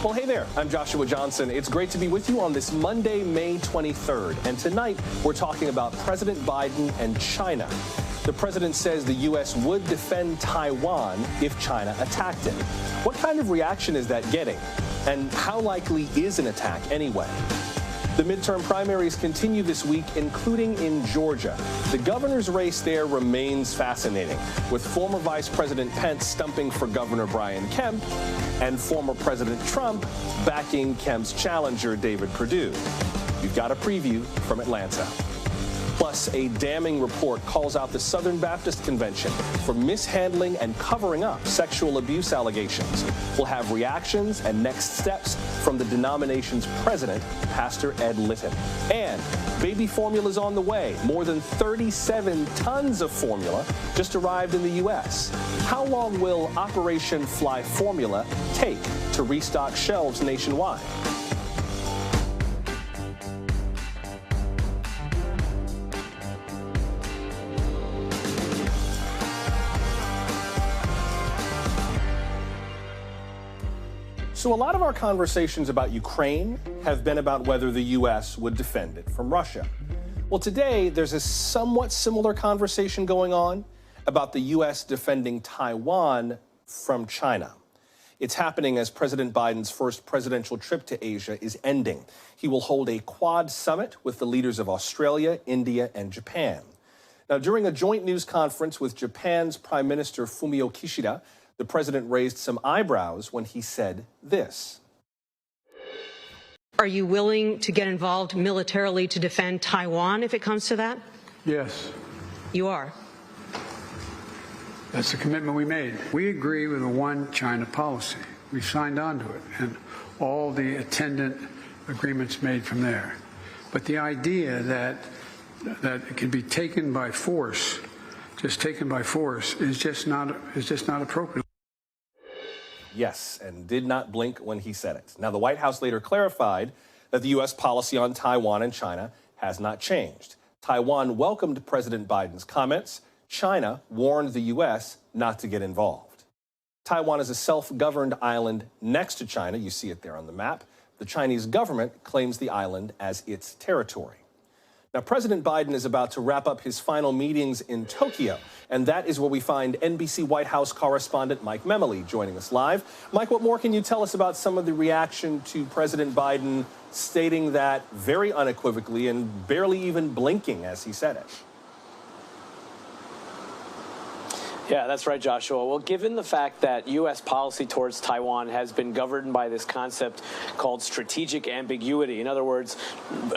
Well, hey there, I'm Joshua Johnson. It's great to be with you on this Monday, May 23rd. And tonight, we're talking about President Biden and China. The president says the U.S. would defend Taiwan if China attacked it. What kind of reaction is that getting? And how likely is an attack anyway? The midterm primaries continue this week, including in Georgia. The governor's race there remains fascinating, with former Vice President Pence stumping for Governor Brian Kemp and former President Trump backing Kemp's challenger, David Perdue. We've got a preview from Atlanta. Plus, a damning report calls out the Southern Baptist Convention for mishandling and covering up sexual abuse allegations. We'll have reactions and next steps from the denomination's president, Pastor Ed Litton. And baby formula's on the way. More than 37 tons of formula just arrived in the U.S. How long will Operation Fly Formula take to restock shelves nationwide? So a lot of our conversations about Ukraine have been about whether the U.S. would defend it from Russia. Well, today, there's a somewhat similar conversation going on about the U.S. defending Taiwan from China. It's happening as President Biden's first presidential trip to Asia is ending. He will hold a Quad summit with the leaders of Australia, India, and Japan. Now, during a joint news conference with Japan's Prime Minister Fumio Kishida, the president raised some eyebrows when he said this. Are you willing to get involved militarily to defend Taiwan if it comes to that? Yes. You are? That's the commitment we made. We agree with a one China policy. We signed on to it and all the attendant agreements made from there. But the idea that it can be taken by force, just taken by force, is just not appropriate. Yes, and did not blink when he said it. Now, the White House later clarified that the U.S. policy on Taiwan and China has not changed. Taiwan welcomed President Biden's comments. China warned the U.S. not to get involved. Taiwan is a self-governed island next to China. You see it there on the map. The Chinese government claims the island as its territory. Now, President Biden is about to wrap up his final meetings in Tokyo, and that is where we find NBC White House correspondent Mike Memoli joining us live. Mike, what more can you tell us about some of the reaction to President Biden stating that very unequivocally and barely even blinking as he said it? Yeah, that's right, Joshua. Well, given the fact that U.S. policy towards Taiwan has been governed by this concept called strategic ambiguity, in other words,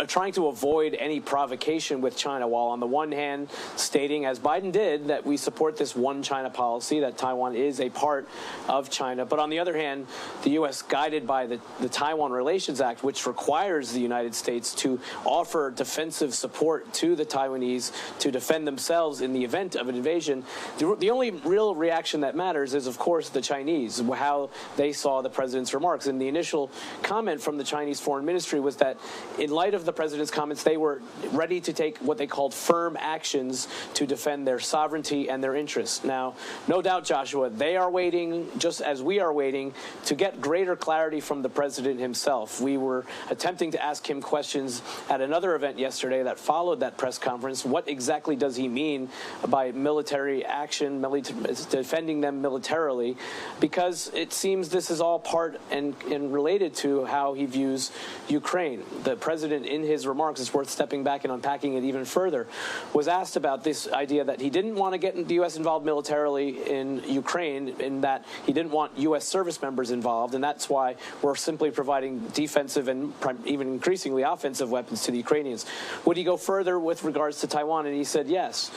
trying to avoid any provocation with China, while on the one hand stating, as Biden did, that we support this one China policy, that Taiwan is a part of China. But on the other hand, the U.S., guided by the Taiwan Relations Act, which requires the United States to offer defensive support to the Taiwanese to defend themselves in the event of an invasion, the only real reaction that matters is, of course, the Chinese, how they saw the president's remarks. And the initial comment from the Chinese Foreign Ministry was that in light of the president's comments, they were ready to take what they called firm actions to defend their sovereignty and their interests. Now, no doubt, Joshua, they are waiting, just as we are waiting, to get greater clarity from the president himself. We were attempting to ask him questions at another event yesterday that followed that press conference. What exactly does he mean by military action, defending them militarily, because it seems this is all part and related to how he views Ukraine. The president, in his remarks, it's worth stepping back and unpacking it even further, was asked about this idea that he didn't want to get the U.S. involved militarily in Ukraine, in that he didn't want U.S. service members involved, and that's why we're simply providing defensive and even increasingly offensive weapons to the Ukrainians. Would he go further with regards to Taiwan? And he said yes.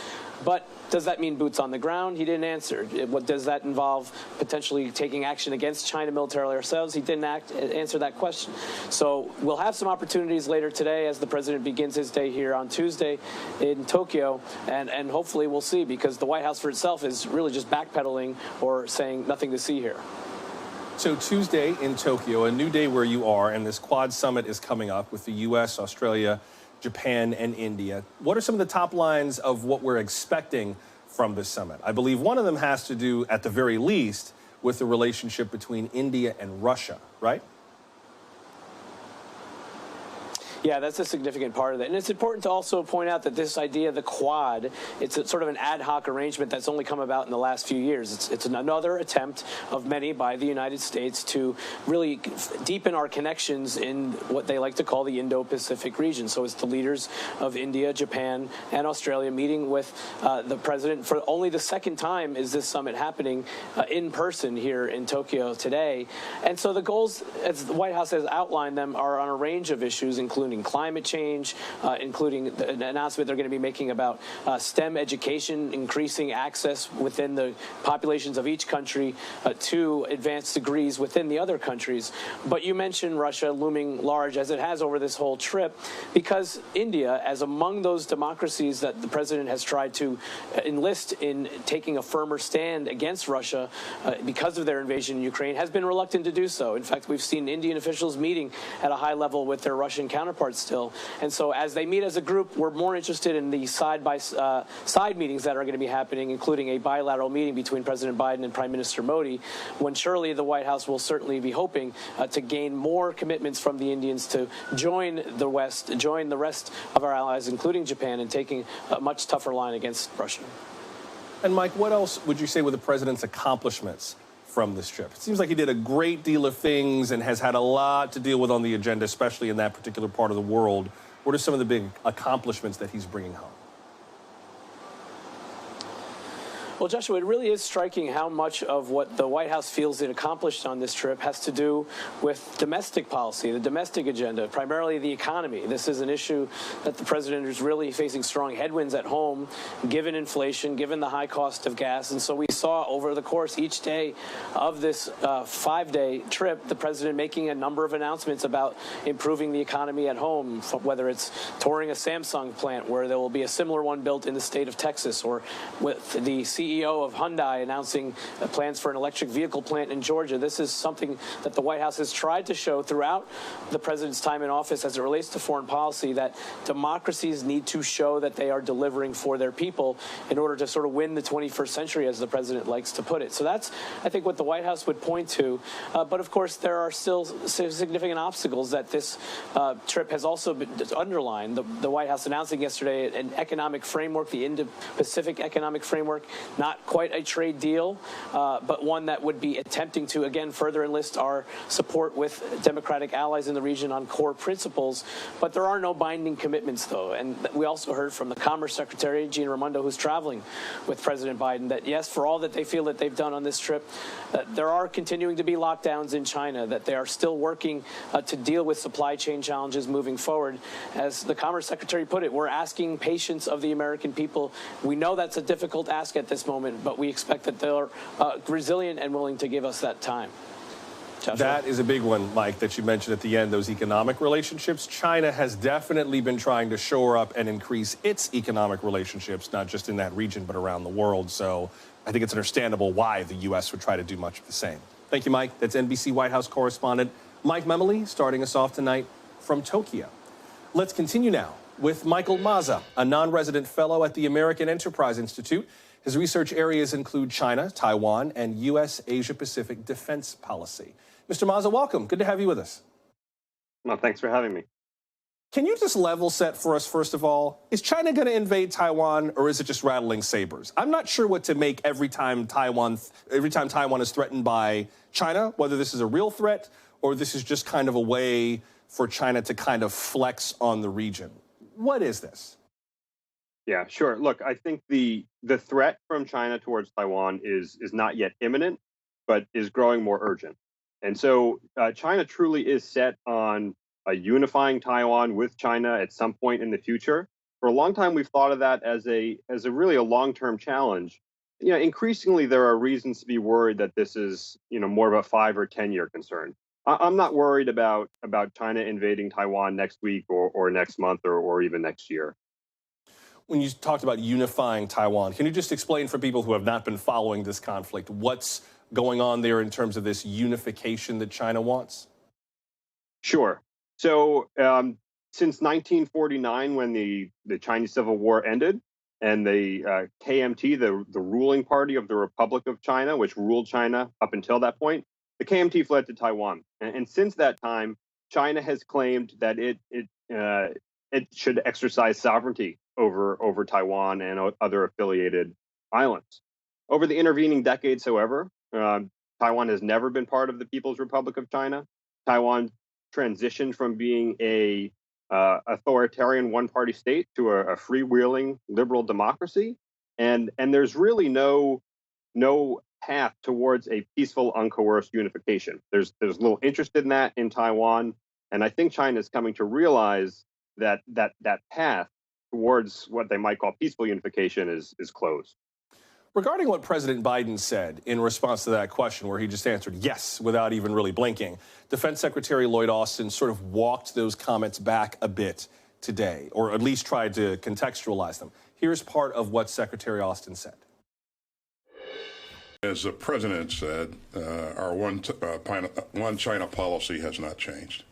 But does that mean boots on the ground? He didn't answer. What does that involve? Potentially taking action against China militarily ourselves? He didn't answer that question. So we'll have some opportunities later today as the president begins his day here on Tuesday in Tokyo, and hopefully we'll see, because the White House for itself is really just backpedaling or saying nothing to see here. So Tuesday in Tokyo, a new day where you are, and this Quad summit is coming up with the U.S., Australia, Japan, and India. What are some of the top lines of what we're expecting from this summit? I believe one of them has to do, at the very least, with the relationship between India and Russia, right? Yeah, that's a significant part of it. And it's important to also point out that this idea of the Quad, it's a sort of an ad hoc arrangement that's only come about in the last few years. It's another attempt of many by the United States to really deepen our connections in what they like to call the Indo-Pacific region. So it's the leaders of India, Japan, and Australia meeting with the president. For only the second time is this summit happening in person here in Tokyo today. And so the goals, as the White House has outlined them, are on a range of issues, including climate change, including an announcement they're going to be making about STEM education, increasing access within the populations of each country to advanced degrees within the other countries. But you mentioned Russia looming large, as it has over this whole trip, because India, as among those democracies that the president has tried to enlist in taking a firmer stand against Russia because of their invasion in Ukraine, has been reluctant to do so. In fact, we've seen Indian officials meeting at a high level with their Russian counterparts still. And so as they meet as a group, we're more interested in the side-by-side meetings that are going to be happening, including a bilateral meeting between President Biden and Prime Minister Modi, when surely the White House will certainly be hoping to gain more commitments from the Indians to join the West, join the rest of our allies, including Japan, in taking a much tougher line against Russia. And Mike, what else would you say were the president's accomplishments from this trip? It seems like he did a great deal of things and has had a lot to deal with on the agenda, especially in that particular part of the world. What are some of the big accomplishments that he's bringing home? Well, Joshua, it really is striking how much of what the White House feels it accomplished on this trip has to do with domestic policy, the domestic agenda, primarily the economy. This is an issue that the president is really facing strong headwinds at home, given inflation, given the high cost of gas. And so we saw over the course each day of this 5-day trip, the president making a number of announcements about improving the economy at home, whether it's touring a Samsung plant where there will be a similar one built in the state of Texas, or with the CEO of Hyundai announcing plans for an electric vehicle plant in Georgia. This is something that the White House has tried to show throughout the president's time in office as it relates to foreign policy, that democracies need to show that they are delivering for their people in order to sort of win the 21st century, as the president likes to put it. So that's, I think, what the White House would point to. But of course, there are still significant obstacles that this trip has also been underlined. The White House announcing yesterday an economic framework, the Indo-Pacific economic framework, not quite a trade deal, but one that would be attempting to, again, further enlist our support with democratic allies in the region on core principles. But there are no binding commitments, though. And we also heard from the Commerce Secretary, Gina Raimondo, who's traveling with President Biden, that, yes, for all that they feel that they've done on this trip, there are continuing to be lockdowns in China, that they are still working to deal with supply chain challenges moving forward. As the Commerce Secretary put it, we're asking patience of the American people. We know that's a difficult ask at this moment, but we expect that they're resilient and willing to give us that time. Joshua? That is a big one, Mike, that you mentioned at the end, those economic relationships. China has definitely been trying to shore up and increase its economic relationships, not just in that region, but around the world. So I think it's understandable why the U.S. would try to do much of the same. Thank you, Mike. That's NBC White House correspondent Mike Memoli starting us off tonight from Tokyo. Let's continue now with Michael Maza, a non-resident fellow at the American Enterprise Institute. His research areas include China, Taiwan, and U.S. Asia-Pacific defense policy. Mr. Maza, welcome. Good to have you with us. Well, thanks for having me. Can you just level set for us, first of all? Is China going to invade Taiwan, or is it just rattling sabers? I'm not sure what to make every time Taiwan is threatened by China, whether this is a real threat or this is just kind of a way for China to kind of flex on the region. What is this? Yeah, sure. Look, I think the threat from China towards Taiwan is not yet imminent, but is growing more urgent. And so China truly is set on unifying Taiwan with China at some point in the future. For a long time, we've thought of that as a really a long-term challenge. You know, increasingly, there are reasons to be worried that this is, more of a 5 or 10-year concern. I'm not worried about China invading Taiwan next week or next month or even next year. When you talked about unifying Taiwan, can you just explain for people who have not been following this conflict what's going on there in terms of this unification that China wants? Sure. So since 1949, when the Chinese Civil War ended, and the KMT, the ruling party of the Republic of China, which ruled China up until that point, the KMT fled to Taiwan. And since that time, China has claimed that it it should exercise sovereignty over Taiwan and other affiliated islands. Over the intervening decades, however, Taiwan has never been part of the People's Republic of China. Taiwan transitioned from being a authoritarian one-party state to a freewheeling liberal democracy, and there's really no path towards a peaceful, uncoerced unification. There's little interest in that in Taiwan, and I think China is coming to realize that path towards what they might call peaceful unification is closed. Regarding what President Biden said in response to that question, where he just answered yes without even really blinking, Defense Secretary Lloyd Austin sort of walked those comments back a bit today, or at least tried to contextualize them. Here's part of what Secretary Austin said. As the president said, our one China policy has not changed.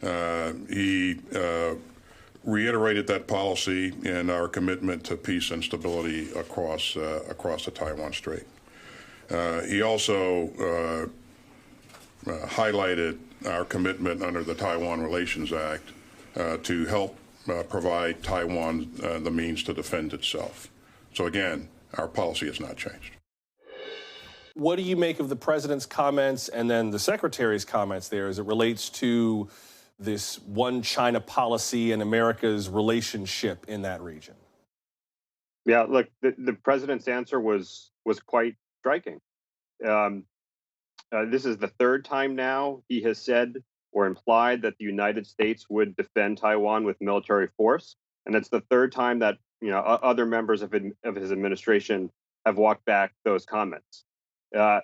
He reiterated that policy in our commitment to peace and stability across the Taiwan Strait. He also highlighted our commitment under the Taiwan Relations Act to help provide Taiwan the means to defend itself. So again, our policy has not changed. What do you make of the president's comments and then the secretary's comments there as it relates to this one China policy and America's relationship in that region? Yeah, look, the president's answer was quite striking. This is the third time now he has said or implied that the United States would defend Taiwan with military force, and it's the third time that other members of his administration have walked back those comments.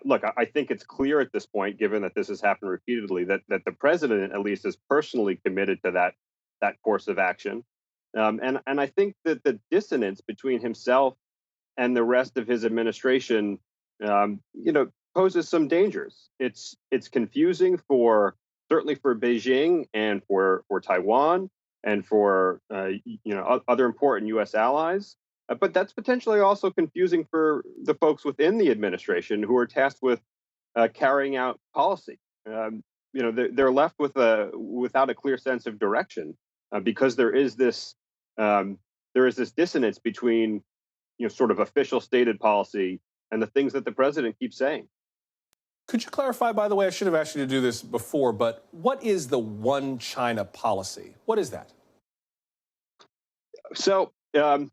Look, I think it's clear at this point, given that this has happened repeatedly, that the president at least is personally committed to that course of action. And I think that the dissonance between himself and the rest of his administration, poses some dangers. It's confusing certainly for Beijing and for Taiwan and for other important U.S. allies. But that's potentially also confusing for the folks within the administration who are tasked with carrying out policy. They're left without a clear sense of direction because there is this dissonance between sort of official stated policy and the things that the president keeps saying. Could you clarify, by the way, I should have asked you to do this before, but what is the one China policy? What is that? So, the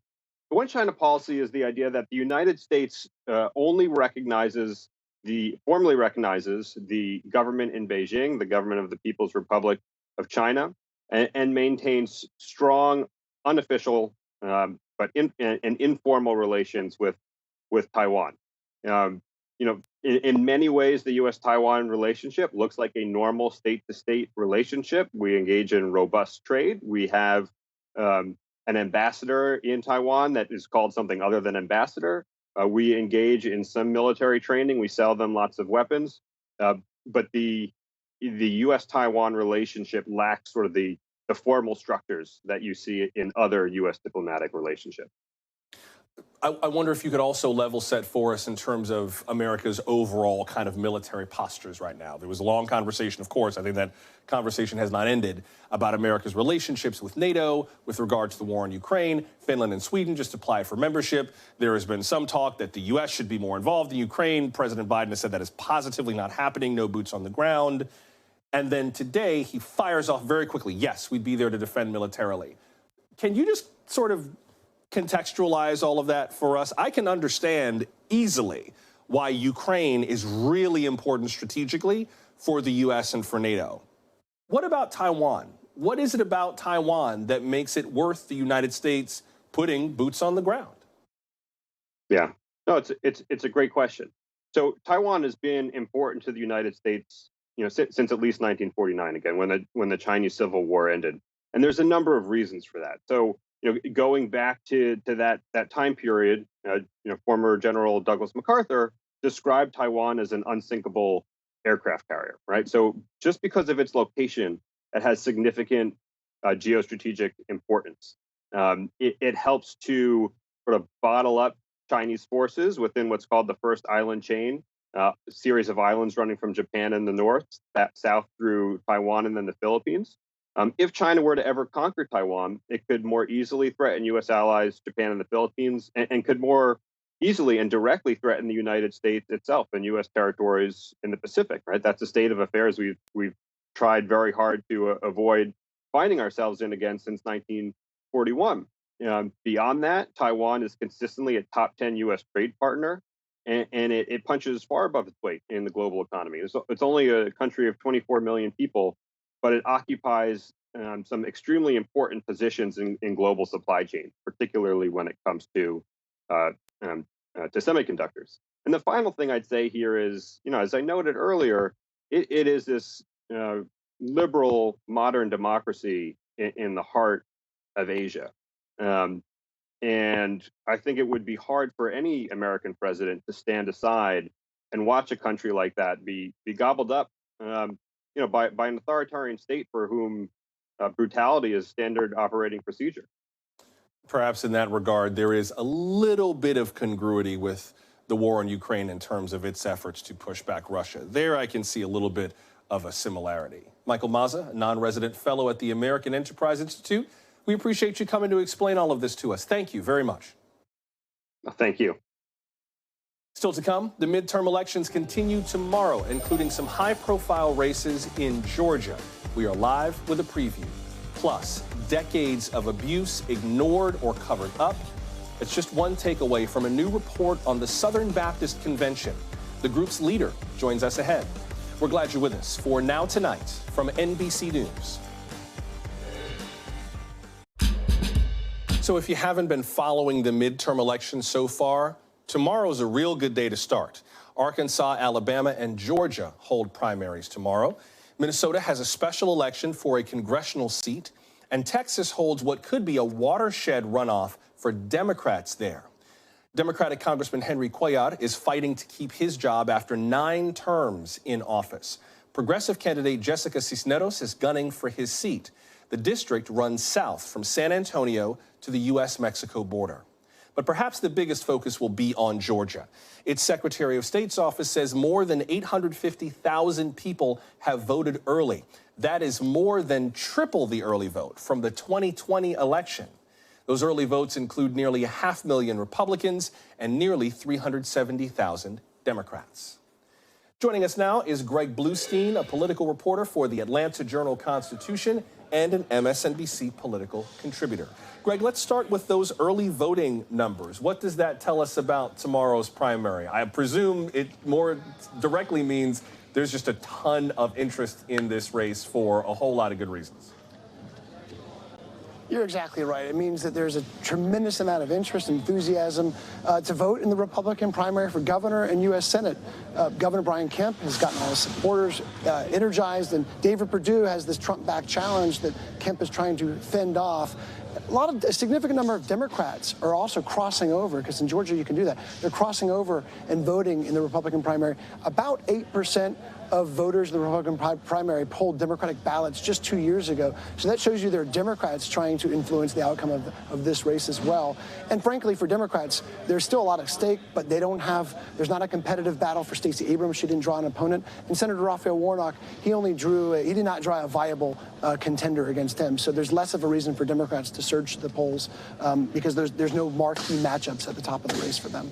one China policy is the idea that the United States only formally recognizes the government in Beijing, the government of the People's Republic of China, and maintains strong, unofficial, but informal relations with Taiwan. In many ways, the U.S.-Taiwan relationship looks like a normal state-to-state relationship. We engage in robust trade. We have an ambassador in Taiwan that is called something other than ambassador. We engage in some military training. We sell them lots of weapons. But the U.S.-Taiwan relationship lacks sort of the formal structures that you see in other U.S. diplomatic relationships. I wonder if you could also level set for us in terms of America's overall kind of military postures right now. There was a long conversation, of course, I think that conversation has not ended, about America's relationships with NATO with regard to the war in Ukraine. Finland and Sweden just applied for membership. There has been some talk that the U.S. should be more involved in Ukraine. President Biden has said that is positively not happening, no boots on the ground. And then today he fires off very quickly, yes, we'd be there to defend militarily. Can you just sort of contextualize all of that for us? I can understand easily why Ukraine is really important strategically for the U.S. and for NATO. What about Taiwan? What is it about Taiwan that makes it worth the United States putting boots on the ground? Yeah, no, it's a great question. So Taiwan has been important to the United States, since at least 1949, again, when the Chinese Civil War ended. And there's a number of reasons for that. So going back to that time period, former General Douglas MacArthur described Taiwan as an unsinkable aircraft carrier, right? So just because of its location, it has significant geostrategic importance. It helps to sort of bottle up Chinese forces within what's called the First Island Chain, a series of islands running from Japan in the north, south through Taiwan and then the Philippines. If China were to ever conquer Taiwan, it could more easily threaten U.S. allies, Japan and the Philippines, and could more easily and directly threaten the United States itself and U.S. territories in the Pacific. Right, that's a state of affairs we've tried very hard to avoid finding ourselves in again since 1941. Beyond that, Taiwan is consistently a top 10 U.S. trade partner, and it punches far above its weight in the global economy. It's only a country of 24 million people, but it occupies some extremely important positions in global supply chains, particularly when it comes to semiconductors. And the final thing I'd say here is, as I noted earlier, it is this liberal modern democracy in the heart of Asia. And I think it would be hard for any American president to stand aside and watch a country like that be gobbled up, by an authoritarian state for whom brutality is standard operating procedure. Perhaps in that regard, there is a little bit of congruity with the war in Ukraine in terms of its efforts to push back Russia. There I can see a little bit of a similarity. Michael Maza, a non-resident fellow at the American Enterprise Institute, we appreciate you coming to explain all of this to us. Thank you very much. Thank you. Still to come, the midterm elections continue tomorrow, including some high-profile races in Georgia. We are live with a preview. Plus, decades of abuse ignored or covered up. It's just one takeaway from a new report on the Southern Baptist Convention. The group's leader joins us ahead. We're glad you're with us for Now Tonight from NBC News. So if you haven't been following the midterm elections so far, tomorrow's a real good day to start. Arkansas, Alabama, and Georgia hold primaries tomorrow. Minnesota has a special election for a congressional seat, and Texas holds what could be a watershed runoff for Democrats there. Democratic Congressman Henry Cuellar is fighting to keep his job after 9 terms in office. Progressive candidate Jessica Cisneros is gunning for his seat. The district runs south from San Antonio to the U.S.-Mexico border. But perhaps the biggest focus will be on Georgia. Its Secretary of State's office says more than 850,000 people have voted early. That is more than triple the early vote from the 2020 election. Those early votes include nearly 500,000 Republicans and nearly 370,000 Democrats. Joining us now is Greg Bluestein, a political reporter for the Atlanta Journal-Constitution and an MSNBC political contributor. Greg, let's start with those early voting numbers. What does that tell us about tomorrow's primary? I presume it more directly means there's just a ton of interest in this race for a whole lot of good reasons. You're exactly right. It means that there's a tremendous amount of interest and enthusiasm to vote in the Republican primary for governor and U.S. Senate. Governor Brian Kemp has gotten all his supporters energized, and David Perdue has this Trump-backed challenge that Kemp is trying to fend off. A significant number of Democrats are also crossing over, because in Georgia you can do that. They're crossing over and voting in the Republican primary. About 8% of voters in the Republican primary polled Democratic ballots just 2 years ago. So that shows you there are Democrats trying to influence the outcome of this race as well. And frankly, for Democrats, there's still a lot at stake, but there's not a competitive battle for Stacey Abrams. She didn't draw an opponent. And Senator Raphael Warnock, he did not draw a viable contender against him. So there's less of a reason for Democrats to surge the polls because there's no marquee matchups at the top of the race for them.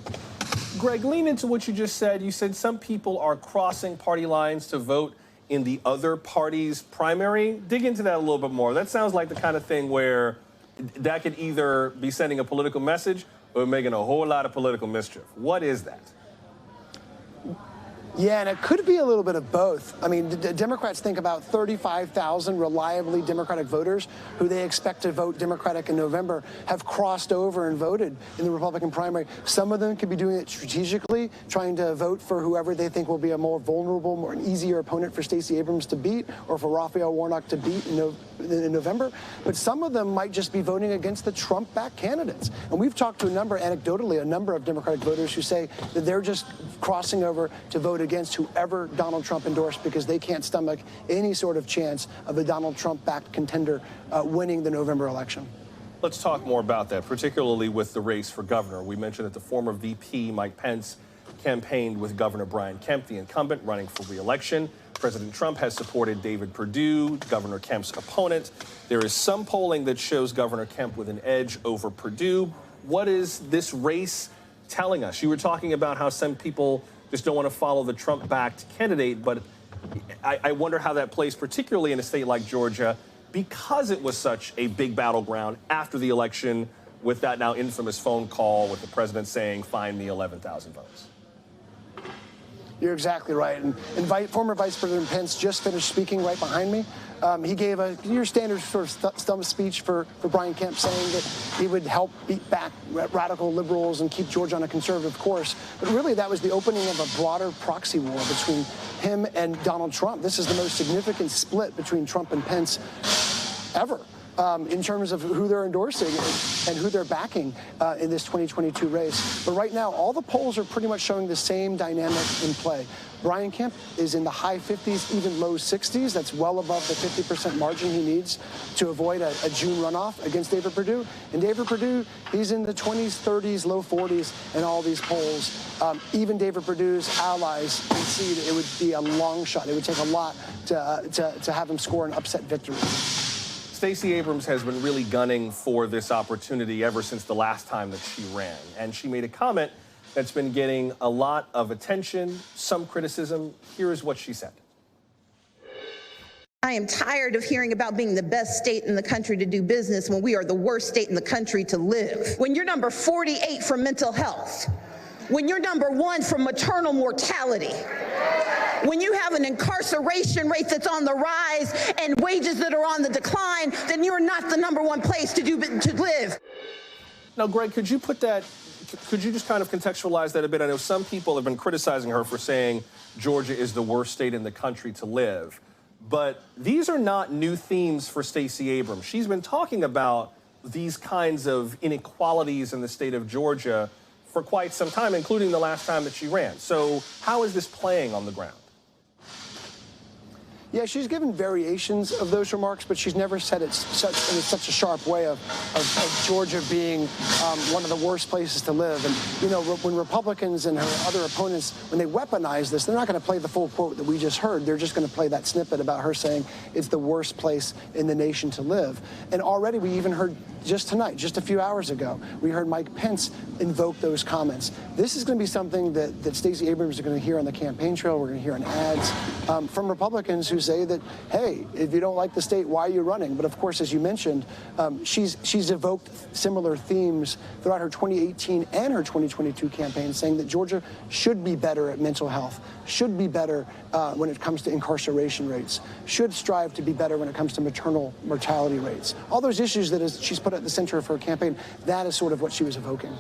Greg, lean into what you just said. You said some people are crossing party lines to vote in the other party's primary. Dig into that a little bit more. That sounds like the kind of thing where that could either be sending a political message or making a whole lot of political mischief. What is that? Yeah, and it could be a little bit of both. I mean, Democrats think about 35,000 reliably Democratic voters who they expect to vote Democratic in November have crossed over and voted in the Republican primary. Some of them could be doing it strategically, trying to vote for whoever they think will be a more vulnerable, more an easier opponent for Stacey Abrams to beat or for Raphael Warnock to beat in November. But some of them might just be voting against the Trump-backed candidates. And we've talked to anecdotally, a number of Democratic voters who say that they're just crossing over to vote against whoever Donald Trump endorsed because they can't stomach any sort of chance of a Donald Trump-backed contender winning the November election. Let's talk more about that, particularly with the race for governor. We mentioned that the former VP, Mike Pence, campaigned with Governor Brian Kemp, the incumbent, running for re-election. President Trump has supported David Perdue, Governor Kemp's opponent. There is some polling that shows Governor Kemp with an edge over Perdue. What is this race telling us? You were talking about how some people just don't want to follow the Trump-backed candidate, but I wonder how that plays, particularly in a state like Georgia, because it was such a big battleground after the election with that now infamous phone call with the president saying, find me 11,000 votes. You're exactly right. And former Vice President Pence just finished speaking right behind me. He gave your standard sort of stump speech for Brian Kemp, saying that he would help beat back radical liberals and keep Georgia on a conservative course. But really, that was the opening of a broader proxy war between him and Donald Trump. This is the most significant split between Trump and Pence ever. In terms of who they're endorsing and who they're backing in this 2022 race. But right now, all the polls are pretty much showing the same dynamic in play. Brian Kemp is in the high 50s, even low 60s. That's well above the 50% margin he needs to avoid a June runoff against David Perdue. And David Perdue, he's in the 20s, 30s, low 40s in all these polls. Even David Perdue's allies can see that it would be a long shot. It would take a lot to have him score an upset victory. Stacey Abrams has been really gunning for this opportunity ever since the last time that she ran. And she made a comment that's been getting a lot of attention, some criticism. Here is what she said. I am tired of hearing about being the best state in the country to do business when we are the worst state in the country to live. When you're number 48 for mental health. When you're number 1 for maternal mortality. When you have an incarceration rate that's on the rise and wages that are on the decline, then you're not the number 1 place to live. Now, Greg, could you just kind of contextualize that a bit? I know some people have been criticizing her for saying Georgia is the worst state in the country to live. But these are not new themes for Stacey Abrams. She's been talking about these kinds of inequalities in the state of Georgia for quite some time, including the last time that she ran. So how is this playing on the ground? Yeah, she's given variations of those remarks, but she's never said it in such a sharp way of Georgia being one of the worst places to live. And, you know, when Republicans and her other opponents, when they weaponize this, they're not going to play the full quote that we just heard. They're just going to play that snippet about her saying it's the worst place in the nation to live. And already we even heard just tonight, just a few hours ago, we heard Mike Pence invoke those comments. This is going to be something that Stacey Abrams is going to hear on the campaign trail. We're going to hear in ads from Republicans who say that, hey, if you don't like the state, why are you running? But of course, as you mentioned, she's evoked similar themes throughout her 2018 and her 2022 campaign, saying that Georgia should be better at mental health, should be better when it comes to incarceration rates, should strive to be better when it comes to maternal mortality rates. All those issues that she's put at the center of her campaign, that is sort of what she was evoking.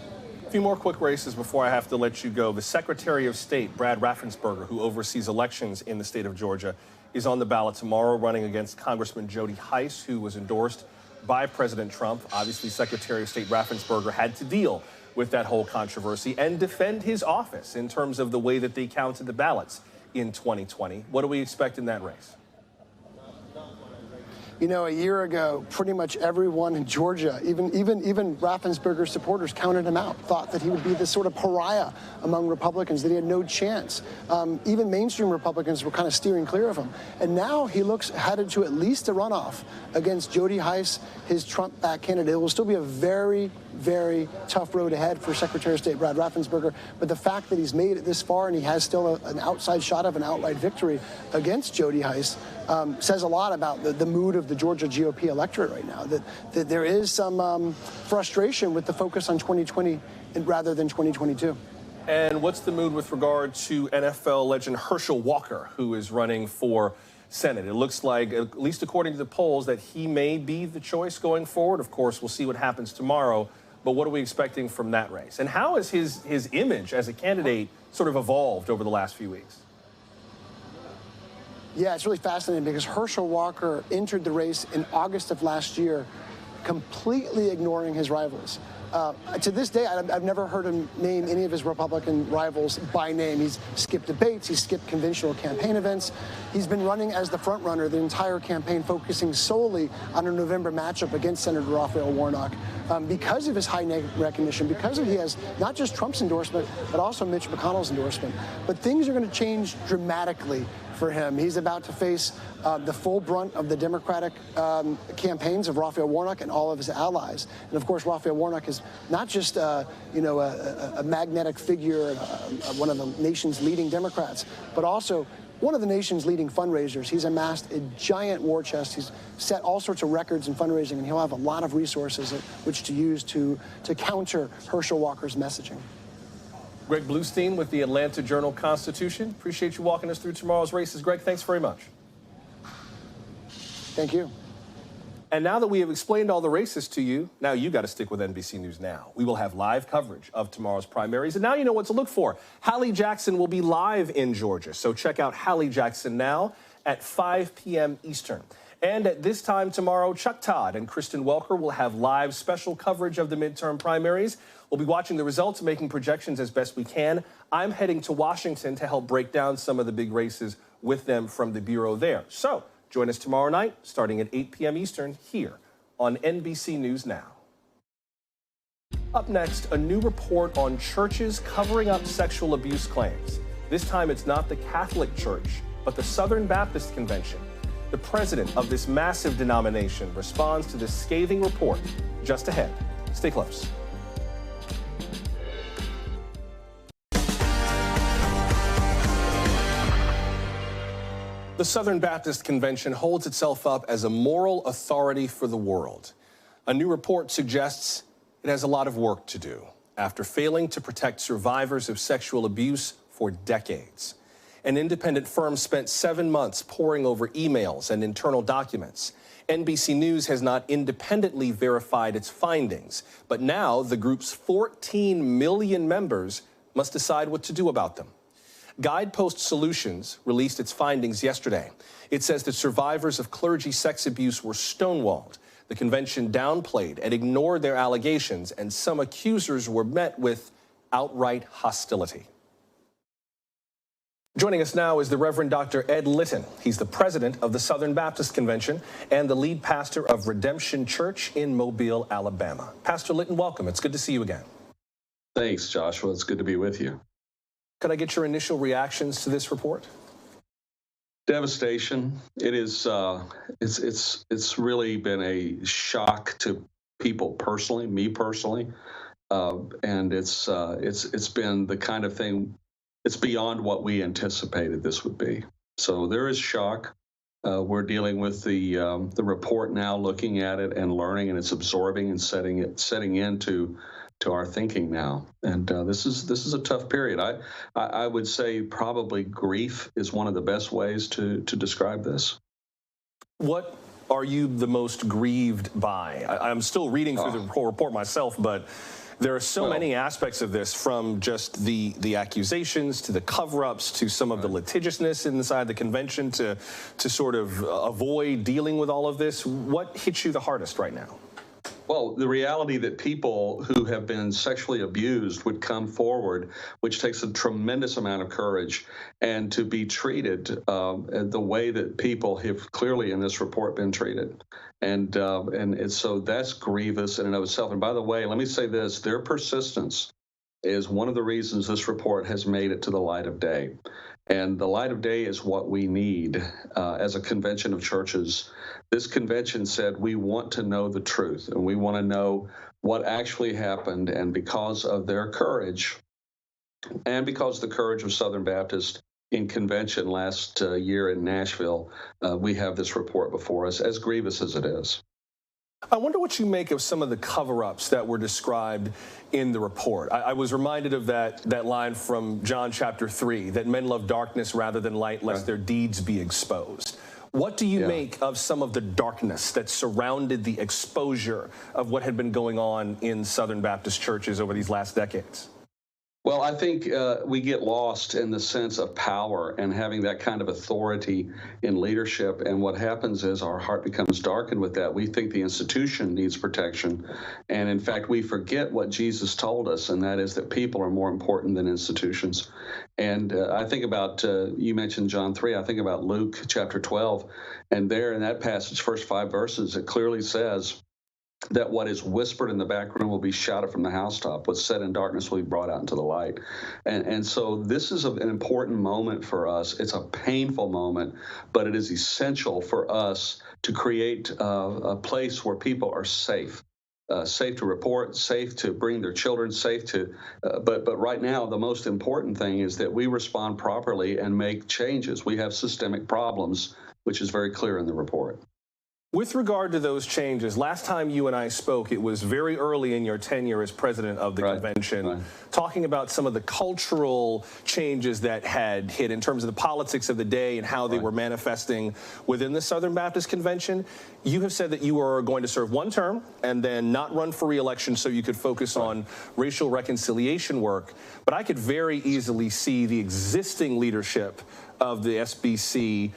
A few more quick races before I have to let you go. The Secretary of State, Brad Raffensperger, who oversees elections in the state of Georgia, is on the ballot tomorrow running against Congressman Jody Hice, who was endorsed by President Trump. Obviously, Secretary of State Raffensperger had to deal with that whole controversy and defend his office in terms of the way that they counted the ballots in 2020. What do we expect in that race? You know, a year ago, pretty much everyone in Georgia, even Raffensperger's supporters, counted him out, thought that he would be this sort of pariah among Republicans, that he had no chance. Even mainstream Republicans were kind of steering clear of him. And now he looks headed to at least a runoff against Jody Hice, his Trump-backed candidate. It will still be a very, very tough road ahead for Secretary of State Brad Raffensperger. But the fact that he's made it this far and he has still an outside shot of an outright victory against Jody Hice says a lot about the mood of the Georgia GOP electorate right now, that there is some frustration with the focus on 2020 rather than 2022. And what's the mood with regard to NFL legend Herschel Walker, who is running for Senate? It looks like, at least according to the polls, that he may be the choice going forward. Of course, we'll see what happens tomorrow. But what are we expecting from that race? And how has his image as a candidate sort of evolved over the last few weeks? Yeah, it's really fascinating because Herschel Walker entered the race in August of last year, completely ignoring his rivals. To this day, I've never heard him name any of his Republican rivals by name. He's skipped debates, he's skipped conventional campaign events. He's been running as the front runner the entire campaign, focusing solely on a November matchup against Senator Raphael Warnock. Because of his high name recognition, because he has not just Trump's endorsement, but also Mitch McConnell's endorsement. But things are going to change dramatically for him. He's about to face the full brunt of the Democratic campaigns of Raphael Warnock and all of his allies. And of course, Raphael Warnock is not just a magnetic figure, one of the nation's leading Democrats, but also one of the nation's leading fundraisers. He's amassed a giant war chest. He's set all sorts of records in fundraising, and he'll have a lot of resources which to use to counter Herschel Walker's messaging. Greg Bluestein with the Atlanta Journal-Constitution. Appreciate you walking us through tomorrow's races. Greg, thanks very much. Thank you. And now that we have explained all the races to you, now you got to stick with NBC News Now. We will have live coverage of tomorrow's primaries, and now you know what to look for. Hallie Jackson will be live in Georgia, so check out Hallie Jackson Now at 5 p.m. Eastern. And at this time tomorrow, Chuck Todd and Kristen Welker will have live special coverage of the midterm primaries. We'll be watching the results, making projections as best we can. I'm heading to Washington to help break down some of the big races with them from the Bureau there. So join us tomorrow night, starting at 8 p.m. Eastern, here on NBC News Now. Up next, a new report on churches covering up sexual abuse claims. This time, it's not the Catholic Church, but the Southern Baptist Convention. The president of this massive denomination responds to this scathing report just ahead. Stay close. The Southern Baptist Convention holds itself up as a moral authority for the world. A new report suggests it has a lot of work to do after failing to protect survivors of sexual abuse for decades. An independent firm spent 7 months poring over emails and internal documents. NBC News has not independently verified its findings, but now the group's 14 million members must decide what to do about them. Guidepost Solutions released its findings yesterday. It says that survivors of clergy sex abuse were stonewalled. The convention downplayed and ignored their allegations, and some accusers were met with outright hostility. Joining us now is the Reverend Dr. Ed Litton. He's the president of the Southern Baptist Convention and the lead pastor of Redemption Church in Mobile, Alabama. Pastor Litton, welcome. It's good to see you again. Thanks, Joshua. It's good to be with you. Could I get your initial reactions to this report? Devastation. It is. It's really been a shock to people personally, me personally, and it's been the kind of thing. It's beyond what we anticipated this would be. So there is shock. We're dealing with the report now, looking at it and learning, and it's absorbing and setting into our thinking now. And this is a tough period. I would say probably grief is one of the best ways to describe this. What are you the most grieved by? I'm still reading through the report myself, but there are so many aspects of this, from just the accusations to the cover-ups to some of the litigiousness inside the convention to sort of avoid dealing with all of this. What hits you the hardest right now? Well, the reality that people who have been sexually abused would come forward, which takes a tremendous amount of courage, and to be treated the way that people have clearly in this report been treated. And so that's grievous in and of itself. And by the way, let me say this, their persistence is one of the reasons this report has made it to the light of day. And the light of day is what we need as a convention of churches. This convention said we want to know the truth, and we want to know what actually happened. And because of their courage, and because of the courage of Southern Baptist in convention last year in Nashville, we have this report before us, as grievous as it is. I wonder what you make of some of the cover-ups that were described in the report. I was reminded of that line from John chapter 3, that men love darkness rather than light, lest their deeds be exposed. What do you make of some of the darkness that surrounded the exposure of what had been going on in Southern Baptist churches over these last decades? Well, I think we get lost in the sense of power and having that kind of authority in leadership. And what happens is our heart becomes darkened with that. We think the institution needs protection. And in fact, we forget what Jesus told us, and that is that people are more important than institutions. And I think about, you mentioned John 3, I think about Luke chapter 12. And there in that passage, first 5 verses, it clearly says that what is whispered in the back room will be shouted from the housetop. What's said in darkness will be brought out into the light. And so this is an important moment for us. It's a painful moment, but it is essential for us to create a place where people are safe. Safe to report, safe to bring their children, safe to, but right now the most important thing is that we respond properly and make changes. We have systemic problems, which is very clear in the report. With regard to those changes, last time you and I spoke, it was very early in your tenure as president of the convention, talking about some of the cultural changes that had hit in terms of the politics of the day and how they were manifesting within the Southern Baptist Convention. You have said that you are going to serve one term and then not run for re-election so you could focus on racial reconciliation work. But I could very easily see the existing leadership of the SBC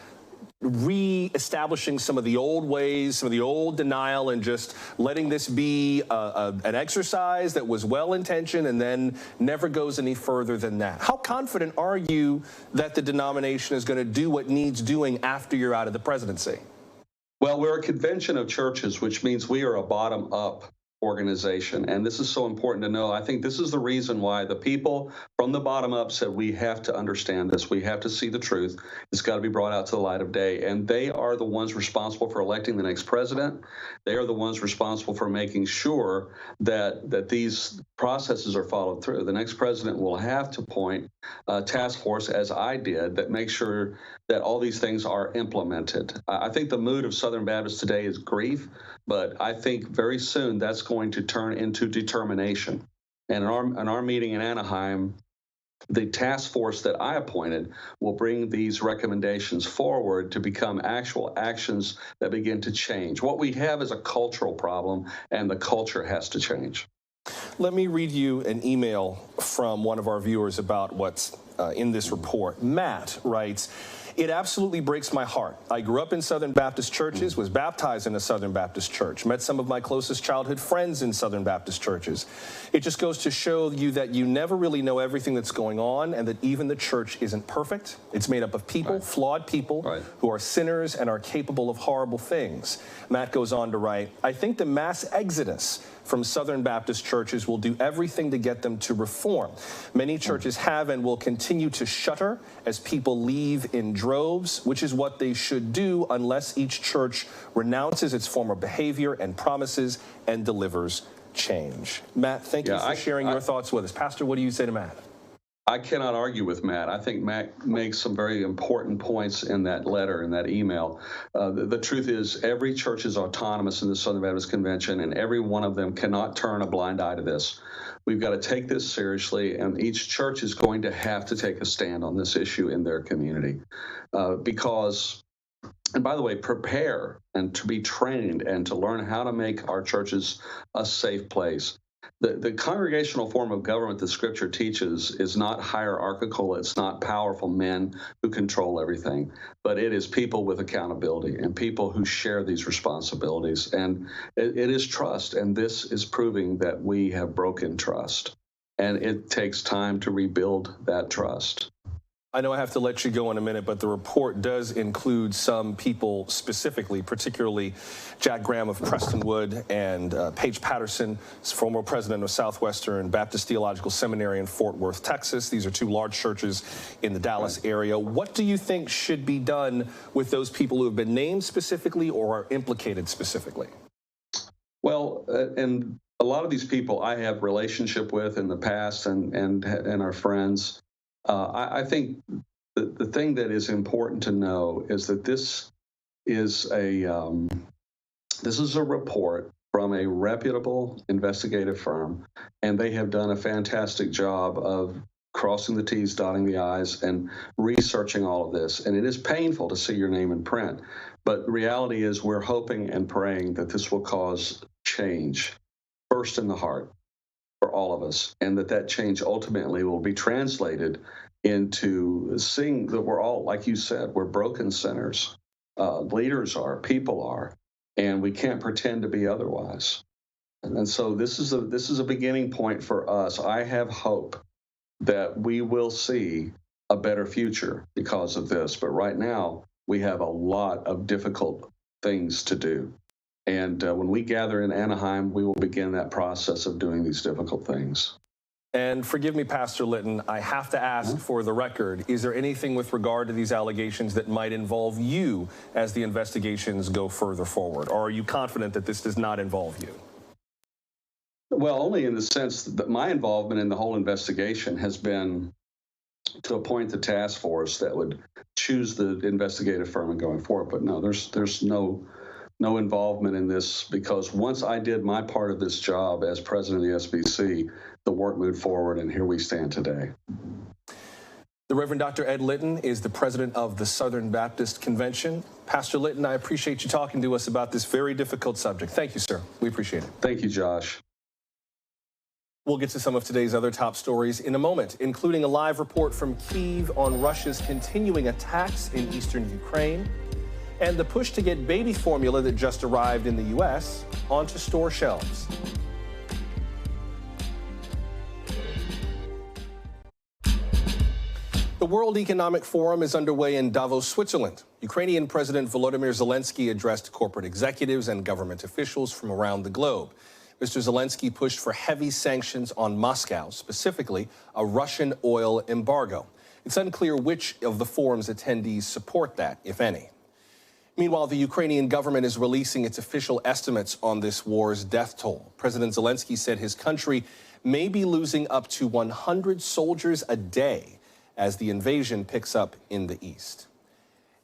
re-establishing some of the old ways, some of the old denial, and just letting this be an exercise that was well-intentioned and then never goes any further than that. How confident are you that the denomination is going to do what needs doing after you're out of the presidency? Well, we're a convention of churches, which means we are a bottom-up organization. And this is so important to know. I think this is the reason why the people from the bottom up said we have to understand this. We have to see the truth. It's got to be brought out to the light of day. And they are the ones responsible for electing the next president. They are the ones responsible for making sure that these processes are followed through. The next president will have to appoint a task force, as I did, that makes sure that all these things are implemented. I think the mood of Southern Baptists today is grief, but I think very soon that's going to turn into determination. And in our meeting in Anaheim, the task force that I appointed will bring these recommendations forward to become actual actions that begin to change. What we have is a cultural problem, and the culture has to change. Let me read you an email from one of our viewers about what's in this report. Matt writes, "It absolutely breaks my heart. I grew up in Southern Baptist churches, was baptized in a Southern Baptist church, met some of my closest childhood friends in Southern Baptist churches. It just goes to show you that you never really know everything that's going on, and that even the church isn't perfect. It's made up of people, flawed people, who are sinners and are capable of horrible things." Matt goes on to write, "I think the mass exodus from Southern Baptist churches will do everything to get them to reform. Many churches have and will continue to shutter as people leave in droves, which is what they should do unless each church renounces its former behavior and promises and delivers change." Matt, thank you for sharing your thoughts with us. Pastor, what do you say to Matt? I cannot argue with Matt. I think Matt makes some very important points in that letter, in that email. The truth is every church is autonomous in the Southern Baptist Convention, and every one of them cannot turn a blind eye to this. We've got to take this seriously, and each church is going to have to take a stand on this issue in their community. Because, and by the way, prepare and to be trained and to learn how to make our churches a safe place. The congregational form of government that Scripture teaches is not hierarchical. It's not powerful men who control everything, but it is people with accountability and people who share these responsibilities. And it is trust, and this is proving that we have broken trust. And it takes time to rebuild that trust. I know I have to let you go in a minute, but the report does include some people specifically, particularly Jack Graham of Prestonwood and Paige Patterson, former president of Southwestern Baptist Theological Seminary in Fort Worth, Texas. These are two large churches in the Dallas area. What do you think should be done with those people who have been named specifically or are implicated specifically? Well, and a lot of these people I have relationship with in the past and are friends. I think the thing that is important to know is that this is a report from a reputable investigative firm, and they have done a fantastic job of crossing the T's, dotting the I's, and researching all of this. And it is painful to see your name in print, but the reality is we're hoping and praying that this will cause change, first in the heart, for all of us, and that change ultimately will be translated into seeing that we're all, like you said, we're broken sinners. Leaders are, people are, and we can't pretend to be otherwise. And so this is a beginning point for us. I have hope that we will see a better future because of this, but right now we have a lot of difficult things to do. And when we gather in Anaheim, we will begin that process of doing these difficult things. And forgive me, Pastor Litton, I have to ask for the record, is there anything with regard to these allegations that might involve you as the investigations go further forward? Or are you confident that this does not involve you? Well, only in the sense that my involvement in the whole investigation has been to appoint the task force that would choose the investigative firm and going forward. But no, there's no involvement in this, because once I did my part of this job as president of the SBC, the work moved forward, and here we stand today. The Reverend Dr. Ed Litton is the president of the Southern Baptist Convention. Pastor Litton, I appreciate you talking to us about this very difficult subject. Thank you, sir. We appreciate it. Thank you, Josh. We'll get to some of today's other top stories in a moment, including a live report from Kyiv on Russia's continuing attacks in eastern Ukraine, and the push to get baby formula that just arrived in the U.S. onto store shelves. The World Economic Forum is underway in Davos, Switzerland. Ukrainian President Volodymyr Zelenskyy addressed corporate executives and government officials from around the globe. Mr. Zelenskyy pushed for heavy sanctions on Moscow, specifically a Russian oil embargo. It's unclear which of the forum's attendees support that, if any. Meanwhile, the Ukrainian government is releasing its official estimates on this war's death toll. President Zelenskyy said his country may be losing up to 100 soldiers a day as the invasion picks up in the east.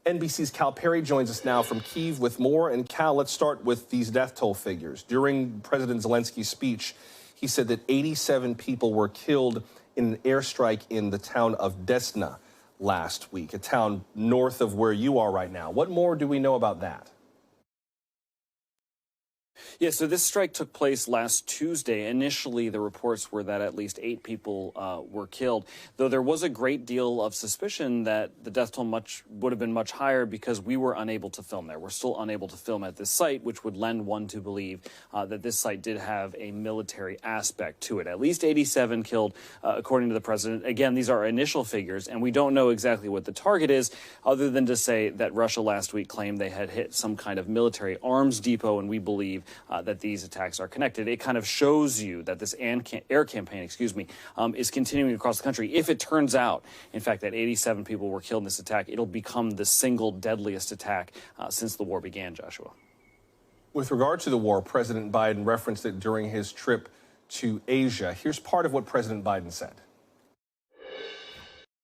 NBC's Cal Perry joins us now from Kyiv with more. And Cal, let's start with these death toll figures. During President Zelensky's speech, he said that 87 people were killed in an airstrike in the town of Desna last week, a town north of where you are right now. What more do we know about that? Yeah, so this strike took place last Tuesday. Initially, the reports were that at least 8 people were killed, though there was a great deal of suspicion that the death toll would have been much higher because we were unable to film there. We're still unable to film at this site, which would lend one to believe that this site did have a military aspect to it. At least 87 killed, according to the president. Again, these are initial figures, and we don't know exactly what the target is, other than to say that Russia last week claimed they had hit some kind of military arms depot, and we believe that these attacks are connected. It kind of shows you that this air campaign, is continuing across the country. If it turns out, in fact, that 87 people were killed in this attack, it'll become the single deadliest attack since the war began, Joshua. With regard to the war, President Biden referenced it during his trip to Asia. Here's part of what President Biden said.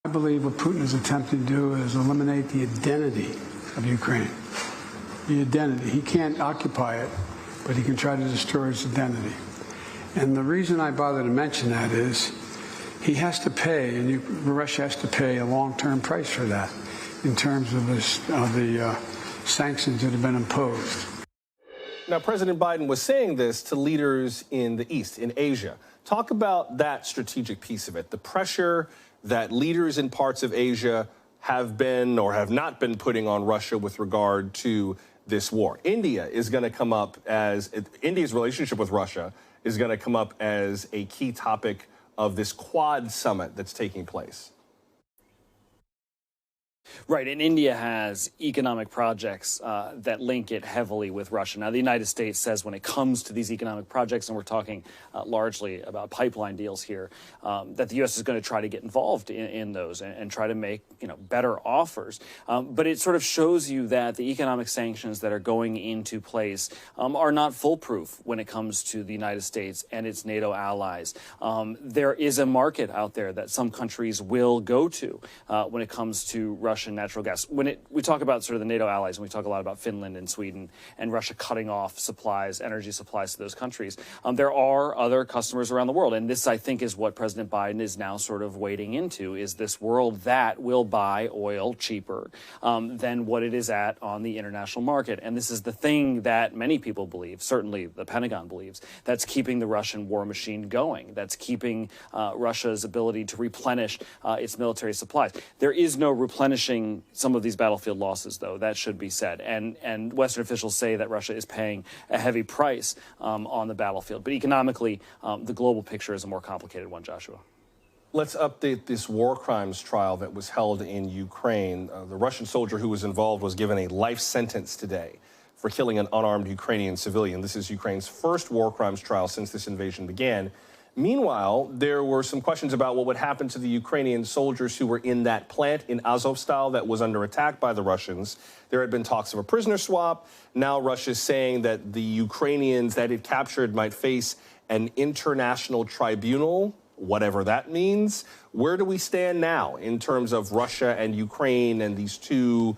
I believe what Putin is attempting to do is eliminate the identity of Ukraine. The identity. He can't occupy it, but he can try to destroy its identity. And the reason I bother to mention that is he has to pay, and Russia has to pay a long-term price for that in terms of the sanctions that have been imposed. Now, President Biden was saying this to leaders in the East, in Asia. Talk about that strategic piece of it, the pressure that leaders in parts of Asia have been or have not been putting on Russia with regard to this war. India's relationship with Russia is going to come up as a key topic of this Quad summit that's taking place. Right, and India has economic projects that link it heavily with Russia. Now, the United States says when it comes to these economic projects, and we're talking largely about pipeline deals here, that the U.S. is going to try to get involved in those and try to make better offers. But it sort of shows you that the economic sanctions that are going into place are not foolproof when it comes to the United States and its NATO allies. There is a market out there that some countries will go to when it comes to Russian natural gas. When we talk about sort of the NATO allies, and we talk a lot about Finland and Sweden and Russia cutting off supplies, energy supplies to those countries, there are other customers around the world. And this, I think, is what President Biden is now sort of wading into, is this world that will buy oil cheaper than what it is at on the international market. And this is the thing that many people believe, certainly the Pentagon believes, that's keeping the Russian war machine going, that's keeping Russia's ability to replenish its military supplies. There is no replenishing some of these battlefield losses, though, that should be said. And Western officials say that Russia is paying a heavy price on the battlefield. But economically, the global picture is a more complicated one, Joshua. Let's update this war crimes trial that was held in Ukraine. The Russian soldier who was involved was given a life sentence today for killing an unarmed Ukrainian civilian. This is Ukraine's first war crimes trial since this invasion began. Meanwhile, there were some questions about what would happen to the Ukrainian soldiers who were in that plant in Azovstal that was under attack by the Russians. There had been talks of a prisoner swap. Now Russia's saying that the Ukrainians that it captured might face an international tribunal, whatever that means. Where do we stand now in terms of Russia and Ukraine and these two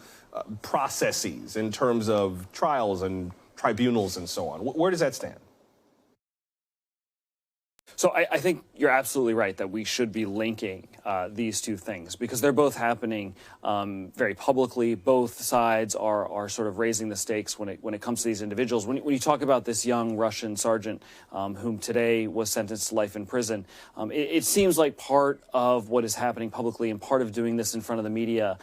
processes in terms of trials and tribunals and so on? Where does that stand? So I think you're absolutely right that we should be linking these two things because they're both happening very publicly. Both sides are sort of raising the stakes when it comes to these individuals. When you talk about this young Russian sergeant whom today was sentenced to life in prison, it seems like part of what is happening publicly and part of doing this in front of the media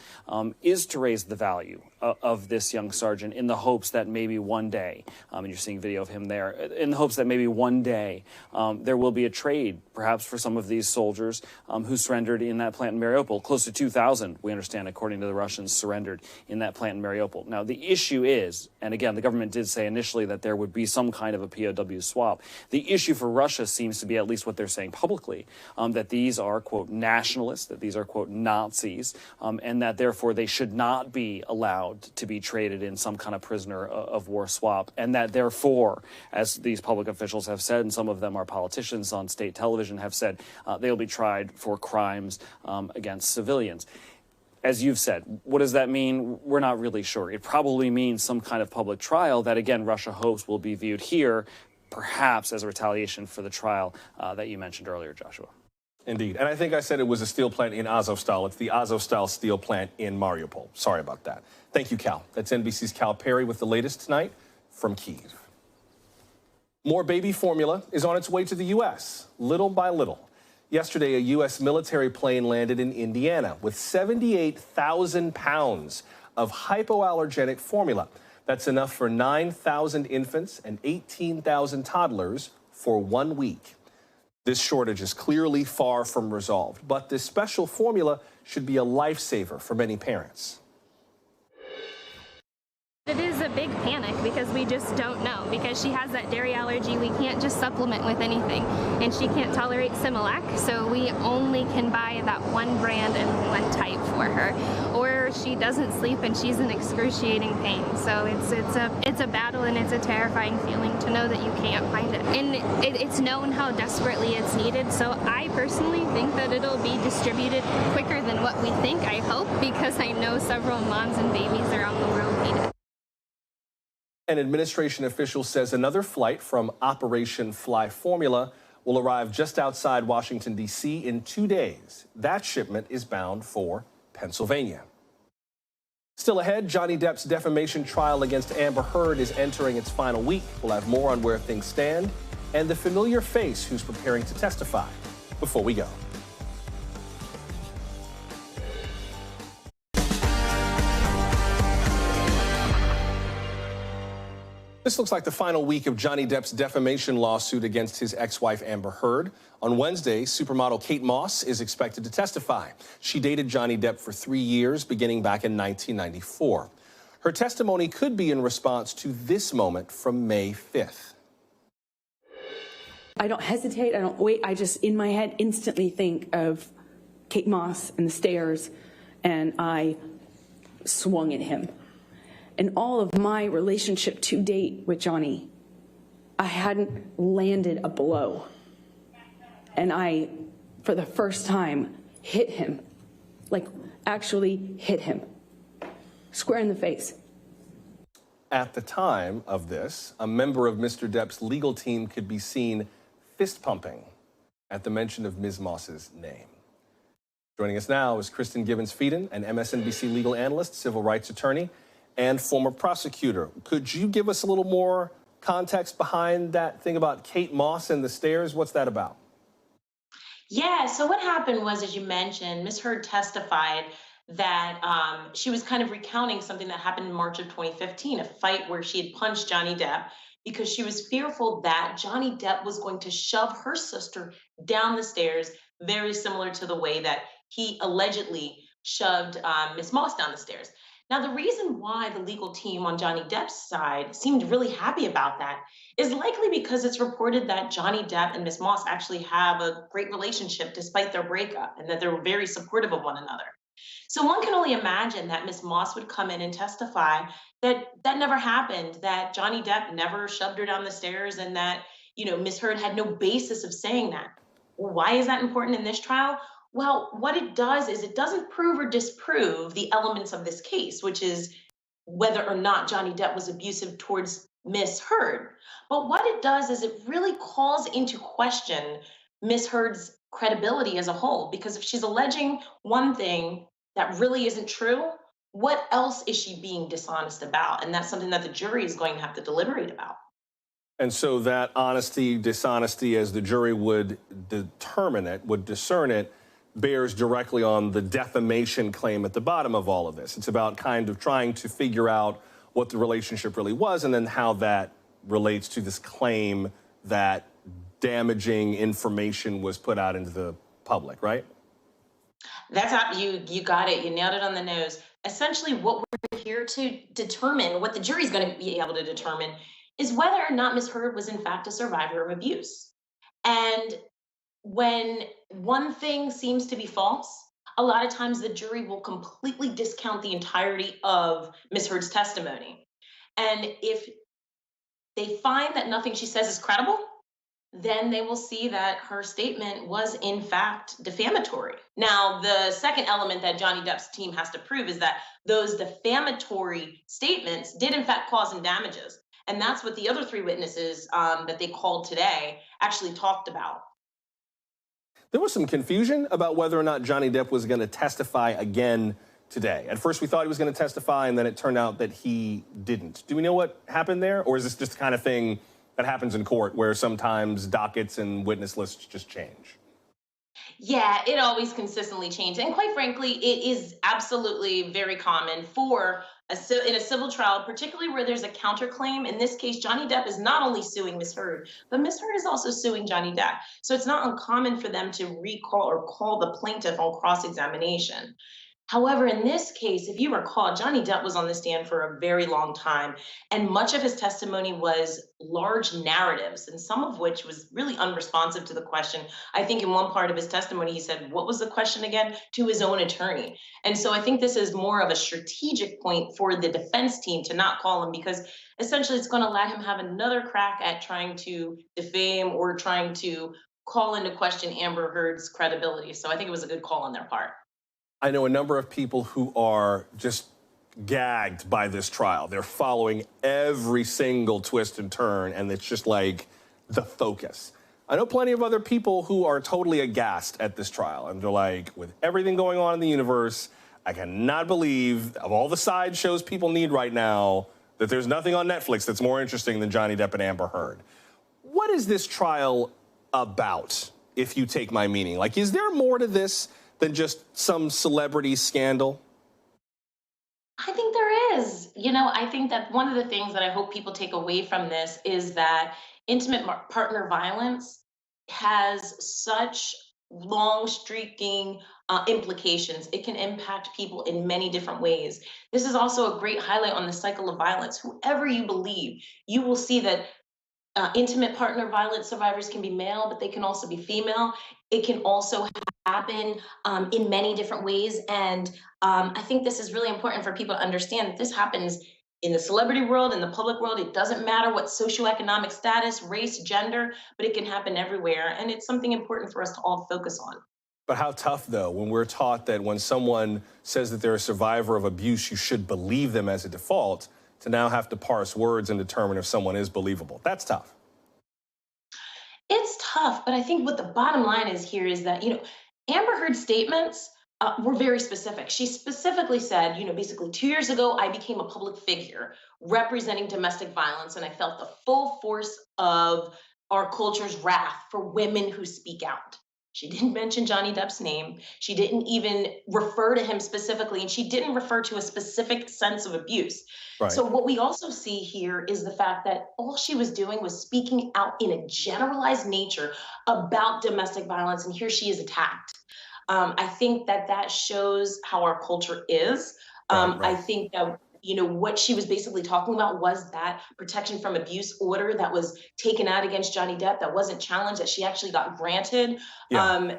is to raise the value of this young sergeant in the hopes that maybe one day, and you're seeing video of him there, in the hopes that maybe one day there will be a trade, perhaps for some of these soldiers who surrendered in that plant in Mariupol. Close to 2,000, we understand, according to the Russians, surrendered in that plant in Mariupol. Now, the issue is, and again, the government did say initially that there would be some kind of a POW swap. The issue for Russia seems to be, at least what they're saying publicly, that these are, quote, nationalists, that these are, quote, Nazis, and that therefore they should not be allowed to be traded in some kind of prisoner of war swap, and that therefore, as these public officials have said, and some of them are politicians on state television have said, they'll be tried for crimes against civilians. As you've said, what does that mean? We're not really sure. It probably means some kind of public trial that, again, Russia hopes will be viewed here, perhaps as a retaliation for the trial that you mentioned earlier, Joshua. Indeed. And I think I said it was a steel plant in Azovstal. It's the Azovstal steel plant in Mariupol. Sorry about that. Thank you, Cal. That's NBC's Cal Perry with the latest tonight from Kyiv. More baby formula is on its way to the U.S., little by little. Yesterday, a U.S. military plane landed in Indiana with 78,000 pounds of hypoallergenic formula. That's enough for 9,000 infants and 18,000 toddlers for 1 week. This shortage is clearly far from resolved, but this special formula should be a lifesaver for many parents. It is a big panic because we just don't know. Because she has that dairy allergy, we can't just supplement with anything. And she can't tolerate Similac, so we only can buy that one brand and one type for her. Or she doesn't sleep and she's in excruciating pain. So it's a battle and it's a terrifying feeling to know that you can't find it. And it's known how desperately it's needed. So I personally think that it'll be distributed quicker than what we think, I hope, because I know several moms and babies around the world need it. An administration official says another flight from Operation Fly Formula will arrive just outside Washington, D.C. in 2 days. That shipment is bound for Pennsylvania. Still ahead, Johnny Depp's defamation trial against Amber Heard is entering its final week. We'll have more on where things stand and the familiar face who's preparing to testify. Before we go. This looks like the final week of Johnny Depp's defamation lawsuit against his ex-wife Amber Heard. On Wednesday, supermodel Kate Moss is expected to testify. She dated Johnny Depp for 3 years, beginning back in 1994. Her testimony could be in response to this moment from May 5th. I don't hesitate, I don't wait, I just in my head instantly think of Kate Moss and the stairs, and I swung at him. In all of my relationship to date with Johnny, I hadn't landed a blow. And I, for the first time, hit him, like actually hit him, square in the face. At the time of this, a member of Mr. Depp's legal team could be seen fist pumping at the mention of Ms. Moss's name. Joining us now is Kristen Givens-Feeden, an MSNBC legal analyst, civil rights attorney, and former prosecutor. Could you give us a little more context behind that thing about Kate Moss and the stairs? What's that about? Yeah, so what happened was, as you mentioned, Ms. Heard testified that she was kind of recounting something that happened in March of 2015, a fight where she had punched Johnny Depp because she was fearful that Johnny Depp was going to shove her sister down the stairs, very similar to the way that he allegedly shoved Ms. Moss down the stairs. Now, the reason why the legal team on Johnny Depp's side seemed really happy about that is likely because it's reported that Johnny Depp and Miss Moss actually have a great relationship despite their breakup and that they're very supportive of one another. So one can only imagine that Miss Moss would come in and testify that that never happened, that Johnny Depp never shoved her down the stairs, and that, Miss Heard had no basis of saying that. Well, why is that important in this trial? Well, what it does is it doesn't prove or disprove the elements of this case, which is whether or not Johnny Depp was abusive towards Miss Heard. But what it does is it really calls into question Miss Heard's credibility as a whole, because if she's alleging one thing that really isn't true, what else is she being dishonest about? And that's something that the jury is going to have to deliberate about. And so that honesty, dishonesty, as the jury would determine it, would discern it, bears directly on the defamation claim at the bottom of all of this. It's about kind of trying to figure out what the relationship really was and then how that relates to this claim that damaging information was put out into the public, right? That's how you got it. You nailed it on the nose. Essentially, what we're here to determine, what the jury's going to be able to determine, is whether or not Ms. Heard was in fact a survivor of abuse. And when one thing seems to be false, a lot of times the jury will completely discount the entirety of Ms. Heard's testimony. And if they find that nothing she says is credible, then they will see that her statement was in fact defamatory. Now, the second element that Johnny Depp's team has to prove is that those defamatory statements did in fact cause him damages. And that's what the other three witnesses that they called today actually talked about. There was some confusion about whether or not Johnny Depp was going to testify again today. At first, we thought he was going to testify, and then it turned out that he didn't. Do we know what happened there? Or is this just the kind of thing that happens in court where sometimes dockets and witness lists just change? Yeah, it always consistently changes. And quite frankly, it is absolutely very common for in a civil trial, particularly where there's a counterclaim. In this case, Johnny Depp is not only suing Ms. Heard, but Ms. Heard is also suing Johnny Depp. So it's not uncommon for them to recall or call the plaintiff on cross-examination. However, in this case, if you recall, Johnny Depp was on the stand for a very long time, and much of his testimony was large narratives, and some of which was really unresponsive to the question. I think in one part of his testimony, he said, what was the question again? To his own attorney. And so I think this is more of a strategic point for the defense team to not call him, because essentially it's going to let him have another crack at trying to defame or trying to call into question Amber Heard's credibility. So I think it was a good call on their part. I know a number of people who are just gagged by this trial. They're following every single twist and turn, and it's just like the focus. I know plenty of other people who are totally aghast at this trial, and they're like, with everything going on in the universe, I cannot believe, of all the side shows people need right now, that there's nothing on Netflix that's more interesting than Johnny Depp and Amber Heard. What is this trial about, if you take my meaning? Like, is there more to this than just some celebrity scandal? I think there is. I think that one of the things that I hope people take away from this is that intimate partner violence has such long streaking implications. It can impact people in many different ways. This is also a great highlight on the cycle of violence. Whoever you believe, you will see that intimate partner violence survivors can be male, but they can also be female. It can also happen in many different ways. And I think this is really important for people to understand that this happens in the celebrity world, in the public world. It doesn't matter what socioeconomic status, race, gender, but it can happen everywhere. And it's something important for us to all focus on. But how tough, though, when we're taught that when someone says that they're a survivor of abuse, you should believe them as a default, to now have to parse words and determine if someone is believable. That's tough. It's tough, but I think what the bottom line is here is that, Amber Heard's statements were very specific. She specifically said, basically 2 years ago, I became a public figure representing domestic violence, and I felt the full force of our culture's wrath for women who speak out. She didn't mention Johnny Depp's name. She didn't even refer to him specifically, and she didn't refer to a specific sense of abuse. Right. So what we also see here is the fact that all she was doing was speaking out in a generalized nature about domestic violence, and here she is attacked. I think that shows how our culture is. I think that, what she was basically talking about was that protection from abuse order that was taken out against Johnny Depp, that wasn't challenged, that she actually got granted.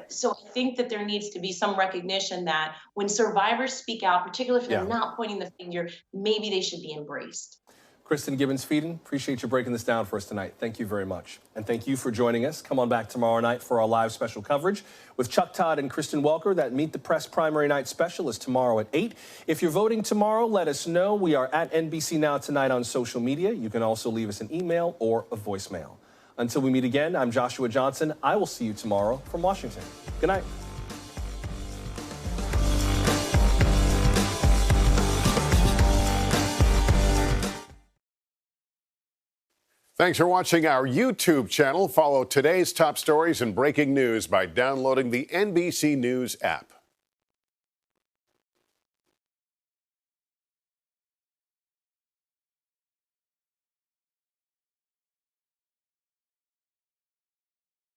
So I think that there needs to be some recognition that when survivors speak out, particularly if they're not pointing the finger, maybe they should be embraced. Kristen Gibbons-Feeden, appreciate you breaking this down for us tonight. Thank you very much. And thank you for joining us. Come on back tomorrow night for our live special coverage with Chuck Todd and Kristen Welker. That Meet the Press primary night special is tomorrow at 8. If you're voting tomorrow, let us know. We are at NBC Now Tonight on social media. You can also leave us an email or a voicemail. Until we meet again, I'm Joshua Johnson. I will see you tomorrow from Washington. Good night. Thanks for watching our YouTube channel. Follow today's top stories and breaking news by downloading the NBC News app.